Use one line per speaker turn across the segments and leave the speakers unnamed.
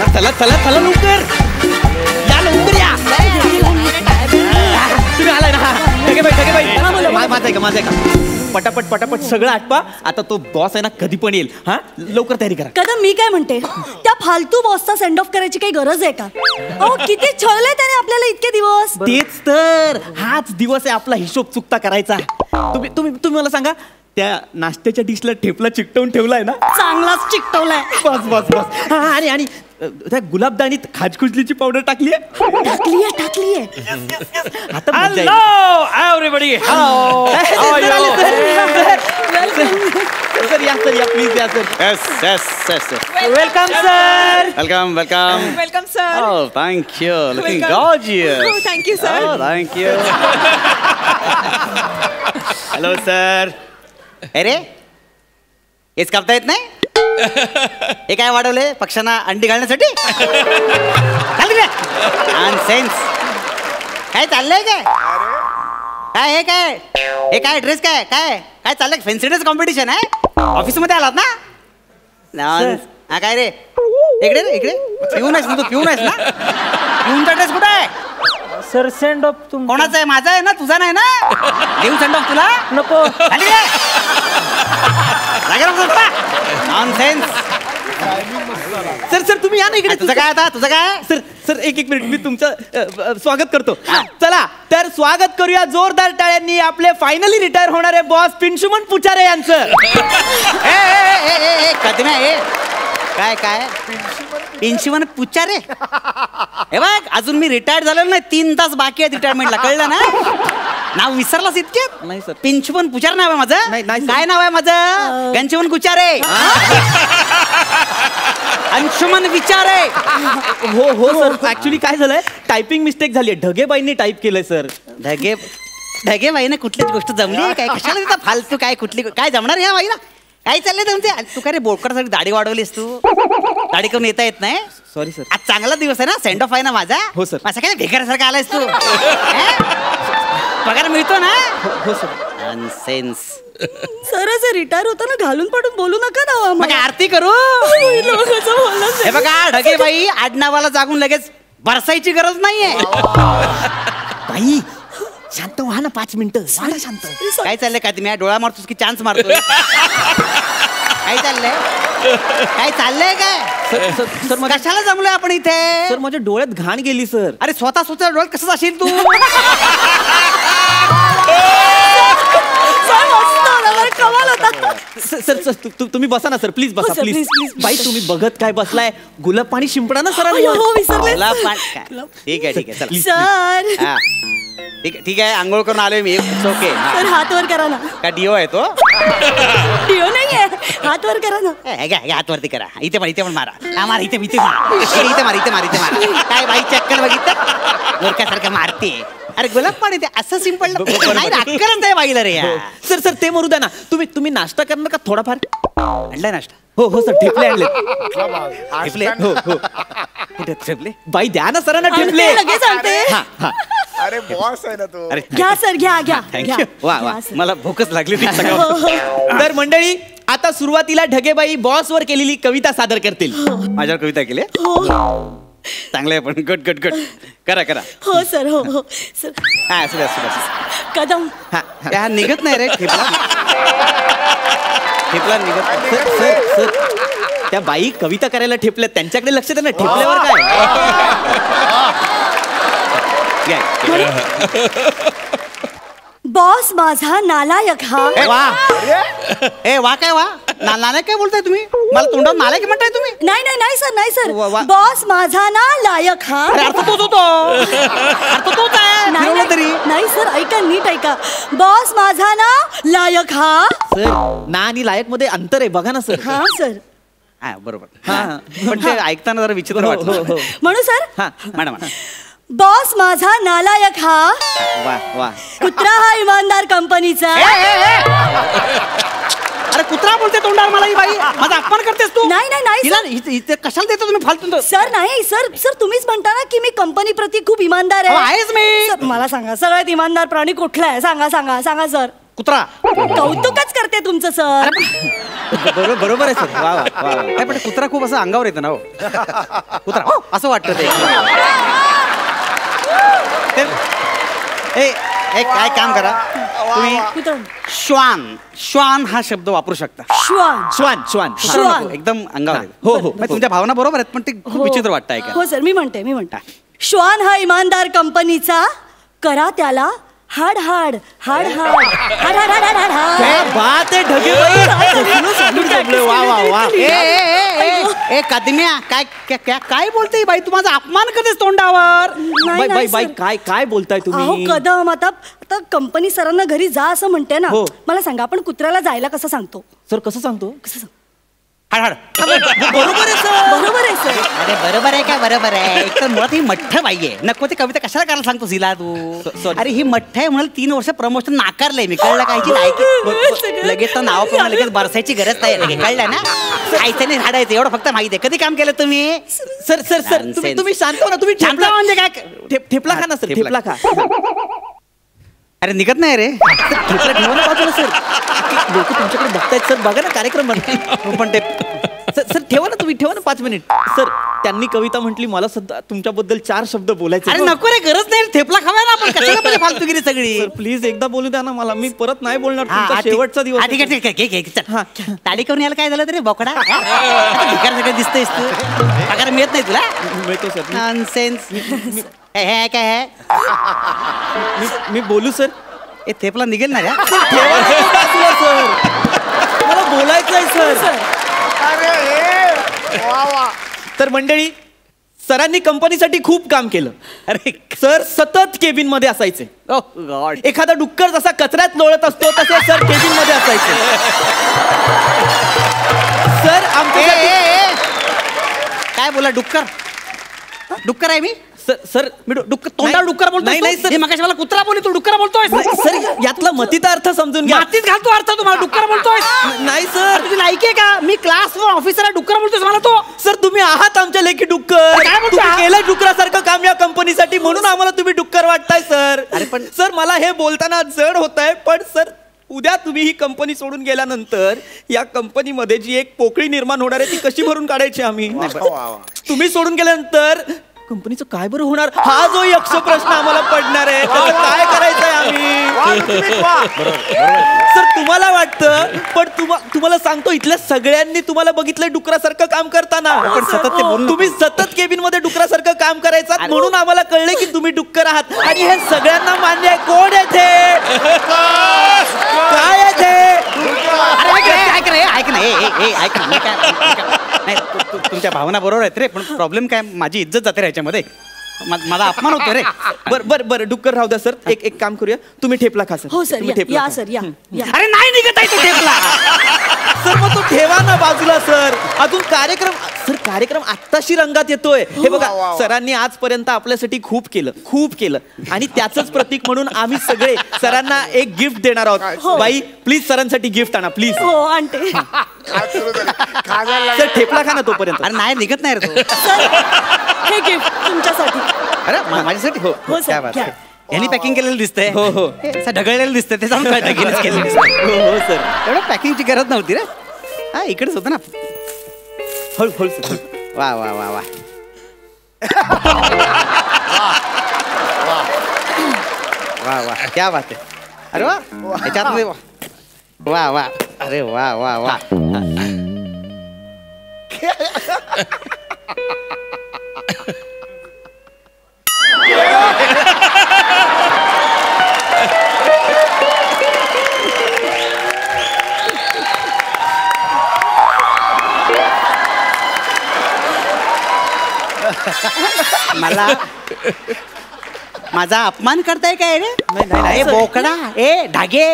चला चला चला लवकर या लवकर या तुम्ही आलाय ना ठगे बाई माझं आहे का पटापट पटापट सगळं आटपा आता तो बॉस आहे ना कधी पण येईल हा लवकर तयारी करा
कदम मी काय म्हणते त्या फालतू बॉसचा सेंड ऑफ करायची काही गरज आहे का अहो किती छळले त्याने आपल्याला इतके दिवस
तेच तर हाच दिवस आहे आपला हिशोब चुकता करायचा तुम्ही मला सांगा त्या नाश्त्याच्या डिशला ठेपला चिकटवून ठेवलाय ना
चांगलाच चिकटवलाय
बस बस बस आणि त्या गुलाबदानीत खाजकुजलीची पावडर टाकली
टाकलीये
आता
Hello everybody. Hello. How are you?
Sir या प्लीज या sir
Yes.
Welcome sir
Welcome, sir.
Oh, thank you. Looking
Welcome.
gorgeous.
Oh, thank you, sir.
Oh, thank you.
Hello sir
अरे हेच कापता येत नाही हे काय वाढवले पक्ष्यांना अंडी घालण्यासाठी सेन्स काय चाललंय काय हे काय ड्रेस काय चाललंय फॅन्सी ड्रेस कॉम्पिटिशन आहे ऑफिस मध्ये आलात ना हा काय रे इकडे पिऊन आहेस ना तू पिऊनचा ड्रेस कुठे आहे
सर सेंड ऑफ
कोणाचा आहे माझा आहे ना तुझा नाही ना देऊ सेंड ऑफ तुला
नको
सर तुम्ही या ना इकडे
तुझं काय
सर एक मिनिट मी तुमचं स्वागत करतो चला तर स्वागत करूया जोरदार टाळ्यांनी आपले फायनली रिटायर होणारे बॉस पिंशुमन पुचारे यांचं
काय पिंशुमन पुचारे हे बघ अजून मी रिटायर झालो नाही 3 तास बाकी आहेत रिटायरमेंटला कळलं ना नाव विसरलास इतक्यात
नाही सर
पिंशुमन पुचारे नाव आहे माझं
नाही
काय नाव आहे माझं गंशुमन कुचारे अंशुमन विचारे
हो सर ऍक्च्युली काय झालंय टायपिंग मिस्टेक झाली आहे ढगेबाईंनी टाईप केलंय सर
ढगे बाईने कुठलीच गोष्ट जमली आहे काय कशाला तिथं फालतू काय जमणार ह्या बाईला काय चाललंय तुमचे तू काय रे बोटकरसाठी दाढी वाढवलीस तू दाढी करून येता येत नाही
सॉरी सर
आज चांगला दिवस आहे ना सेंड ऑफ आहे ना माझा
हो सर
असं काय भिकाऱ्यासारखा आलायस तू पगार मिळतो ना
हो सर
अनसेन्स
सर असं रिटायर होताना घालून पाडून बोलू नका ना
मग आरती करू हे बघा ढगे बाई आडनावाला जागून लगेच बरसायची गरज नाहीये
बाई शांत व्हा ना 5 मिनिटं शांत
काय चाललंय काय तुम्ही डोळा मारतोस की चान्स मारतोय काय चाललंय काय
सर
कशाला जमलोय आपण इथे
सर माझ्या डोळ्यात घाण गेली सर
अरे स्वतः डोळ्यात कसं असेल तू
कमाल होता
सर तुम्ही बसा ना सर प्लीज बसा प्लीज बाई तुम्ही बघत काय बसलाय गुलाब पाणी शिंपडा ना सर
ठीक आहे चला
सर
ठीक आहे आंघोळ करून आलोय मी ओके
सर हात वर करा ना
का डिओ आहे तो
डिओ नाहीये हात वर करा ना
हात वरती करा इथे पण मारा मार इथे मार काय बाई चक्कर बघितलं मूर्खासारखं मारते अरे गुलाब पाणी ते असं सिंपल राजकारण आहे बाईला रे
सर ते मरू द्या ना तुम्ही नाश्ता करणार का थोडाफार
आणलाय नाश्ता
हो सर ठेपले आणले हो ठेपले बाई द्या ना सरांना ठेपले
लगेच आणते
अरे बॉस आहे ना तो
अरे
घ्या सर घ्या
थँक्यू वा मला भूकच लागली
तर मंडळी आता सुरुवातीला ढगेबाई बॉस वर केलेली कविता सादर करतील
माझ्यावर कविता केली चांगलं आहे पण गट करा
हो सर हो सर
हा असं
कदम
हा निघत नाही रे ठेपला निघत
सर त्या बाई कविता करायला ठेपल्या त्यांच्याकडे लक्ष द्या ना ठेपल्यावर काय
बॉस माझा नालायक हा
वा नालायक काय बोलताय तुम्ही मला तोंडावर नालायक म्हणताय तुम्ही
नाही सर बॉस माझा नालायक हा
अर्थ तोच आहे
नाही सर ऐका नीट ऐका बॉस माझा ना लायक हा
सर ना आणि लायक मध्ये अंतर आहे बघा ना सर
हा सर
हा बरोबर पण ते ऐकताना जरा विचित्र वाटतं
म्हणू सर
हा मॅडम
बॉस माझा नालायक हा
वा
कुत्रा हा इमानदार कंपनीचा
अरे कुत्रा बोलते तोंडावर मला ही बाई माझा अपमान करतेस तू
नाही
कशाला देतो तुम्ही फालतू
सर नाही सर तुम्हीच म्हणता ना की मी कंपनी प्रती खूप इमानदार आहे
आहेच मी
मला सांगा सगळ्यात इमानदार प्राणी कुठला आहे सांगा सर
कुत्रा.
कौतुकच करते तुमचं सर.
बरोबर आहे सर. वा वा वा वा. नाही, पण कुत्रा खूप असं अंगावर येतं ना हो. कुत्रा हो असं वाटतं ते. एक काय काम करा तुम्ही,
कुत्रा.
श्वान हा शब्द वापरू शकता.
श्वान.
श्वान श्वान
कुत्रा नको, एकदम अंगावर येतं.
हो, हो.
म्हणजे तुमच्या भावना बरोबर आहेत पण ते खूप
हो.
विचित्र वाटतं ऐका.
हो सर, मी म्हणते श्वान हा इमानदार कंपनीचा, करा त्याला हाड हाड हाड हाड हाड हाड हाड हाड हाड.
क्या बात आहे ढगे. वा वा वा.
ए कदम्या काय बोलते बाई, तू माझा अपमान करतेस तोंडावर.
बाई बाई बाई
सर.
काय बोलताय
अहो
तुम्ही.
कदम, आता कंपनी सरांना घरी जा असं म्हणते ना.
हो.
मला सांगा, आपण कुत्र्याला जायला कसं सांगतो?
सर कसं सांगतो.
हाड हाड.
बरोबर आहे सर.
बरोबर आहे सर.
अरे बरोबर आहे काय, बरोबर आहे. एक तर मुळात ही मठ्ठ बाई आहे. नको ते कविता कशाला करायला सांगतो हिला तू.
sorry.
अरे ही मठ्ठ आहे म्हणून 3 वर्ष प्रमोशन नाकारलंय मी. कळलं काय लायकी. लगेच तर नाव पण लगेच बरसायची गरज नाही लगेच. कळलं ना. खायचं नाही झाडायचं एवढं फक्त माहिती आहे. कधी काम केलं तुम्ही.
सर सर सर तुम्ही शांत हो ना. तुम्ही
शांत
ठेपला
म्हणजे काय.
ठेपला खा ना सर. ठेपला खा.
अरे निघत नाही रे.
ठेपला ठेवा ना बाजूला सर. लोक तुमच्याकडे बघतायत सर. बघा ना कार्यक्रम बनतो.
पण ते
सर ठेवा ना तुम्ही. ठेवा ना 5 मिनिट. सर त्यांनी कविता म्हटली, मला सुद्धा तुमच्याबद्दल 4 शब्द बोलायचे.
अरे नको रे, गरज नाही. थेपला खावा ना आपण. कशाला पाहिजे फालतूगिरी सगळी.
सर प्लीज एकदा बोलू द्या ना मला. मी परत नाही बोलणार.
हा,
तुमचा
ठीक.
शेवटचा दिवस
हा, ठीक
आहे.
आहे, ठीक आहे. घे, घे, चल.
हा.
ताडी करून यायला काय झालं तरी बोकडा. भिकार सगळं दिसतंयस तू. पगार मिळत नाही तुला.
मिळतो सर.
नॉनसेन्स. हे काय आहे.
मी बोलू सर.
हे थेपला निघेल ना रे.
ठेवा ना बाजूला सर. मला बोलायचं आहे सर.
वा वा.
तर मंडळी, सरांनी कंपनीसाठी खूप काम केलं.
अरे
सर सतत केबिन मध्ये असायचे.
ओ गॉड.
एखादा डुक्कर जसा कचऱ्यात लोळत असतो तसे सर केबिन मध्ये असायचे. सर आमच्या
काय बोला डुक्कर. डुक्कर आहे मी.
सर
मी तोंडावर डुक्कर बोलतो.
नाही, नाही, सर.
मगाशी मला कुत्रा बोलली, तू डुक्कर बोलतोय.
सर यातला मतीचा अर्थ समजून घ्या.
मातीत घालतो अर्थ तुम्हाला. डुक्कर बोलतोय.
नाही सर.
तुझी लायकी आहे का. मी क्लास ऑफिसर आहे. डुक्कर बोलतोय मला तो.
सर तुम्ही आहात आमच्या लेखी डुक्कर.
काय बोलता?
तुम्ही केलं डुकरासारखं काम या कंपनीसाठी, म्हणून आम्हाला तुम्ही डुक्कर वाटताय सर.
अरे पण-
सर मला हे बोलताना जड होत आहे, पण सर उद्या तुम्ही ही कंपनी सोडून गेल्यानंतर या कंपनीमध्ये जी एक पोकळी निर्माण होणार आहे ती कशी भरून काढायची आम्ही. तुम्ही सोडून गेल्यानंतर कंपनीचं काय बरं होणार, हा जो यक्ष प्रश्न आम्हाला पडणार आहे. त्याचं काय करायचंय आम्ही. सर तुम्हाला वाटतं, पण तुम्हाला सांगतो, इथल्या सगळ्यांनी तुम्हाला बघितलंय डुकरासारखं काम करताना.
पण सतत ते बोलू नको.
तुम्ही सतत केबिन मध्ये डुकरासारखं काम करायचं, म्हणून आम्हाला कळले की तुम्ही डुक्कर आहात. आणि हे सगळ्यांना मान्य आहे. कोण येते काय येते.
ऐक नाही, तुमच्या भावना बरोबर आहेत रे, पण प्रॉब्लेम काय, माझी इज्जत जाते रे ह्याच्यामध्ये. माझा अपमान होतो रे.
बरं डुक्कर राहू द्या सर. एक काम करूया, तुम्ही ठेपला खा सर.
हो सर,
तुम्ही ठेपला
या
खा.
सर, या.
अरे नाही निघत आहे तो ठेपला.
सर मग तो ठेवा ना बाजूला सर. अजून कार्यक्रम आत्ताशी रंगात येतोय. हे बघा, सरांनी आजपर्यंत आपल्यासाठी खूप केलं आणि त्याचंच प्रतीक म्हणून आम्ही सगळे सरांना एक गिफ्ट देणार आहोत. बाई प्लीज सरांसाठी गिफ्ट आणा प्लीज.
हो आणते.
सर ठेपला खा ना तोपर्यंत.
अरे नाही निघत नाही रे तो.
सर हे गिफ्ट तुमच्यासाठी.
अरे माझ्यासाठी. हो
हो, सर,
क्या बात
घ्या.
आहे. यांनी पॅकिंग केलेलं दिसतंय.
हो, हो.
असं ढगळलेलं दिसतंय. ते जाऊन काय ढगेलच केलेलं दिसतंय.
हो सर.
एवढं पॅकिंगची गरज नव्हती रे. हा इकडेच होतं ना.
हळू सर.
वा वा वा वा. वा वा क्या बात आहे. अरे वा ह्याच्यात वा वा. अरे वा वा वा. मला माझा अपमान करताय काय रे.
नाही, सर.
बोकडा. ए ढागे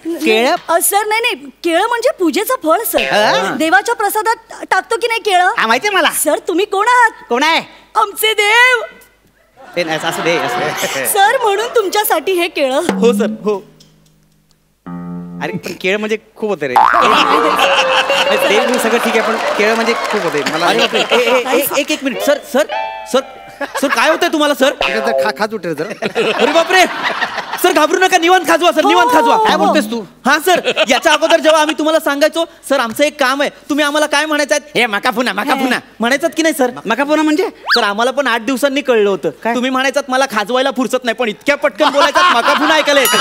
केळ.
सर नाही, केळं म्हणजे पूजेचं फळ
हा?
सर. देवाच्या प्रसादात टाकतो की नाही केळं.
हा माहितीये मला.
सर तुम्ही कोण आहात.
कोण आहे
आमचे देव.
ते नाही, असं दे असं.
सर म्हणून तुमच्यासाठी हे केळं.
हो सर. हो
अरे पण केळ म्हणजे खूप होते रे. देव मी सगळं ठीक आहे, पण केळ म्हणजे खूप होते मला.
अरे बापरे. एक minute sir sir sir sir काय होतंय तुम्हाला सर.
खा उठे जरा.
अरे बापरे. सर घाबरू नका, निवांत खाजवा सर, निवांत खाजवा.
काय बोलतोस तू?
हा सर, याच्या अगोदर जेव्हा आम्ही तुम्हाला सांगायचो सर आमचं एक काम आहे, तुम्ही आम्हाला काय म्हणायचं, हे मका पुन्हा म्हणायचं की नाही सर?
मका पुन्हा म्हणजे
सर आम्हाला पण 8 दिवसांनी कळलं होतं.
काय?
तुम्ही म्हणायचात मला खाजवायला फुरसत नाही, पण इतक्या पटकन बोलायचं मका पुन्हा ऐकायला येतं.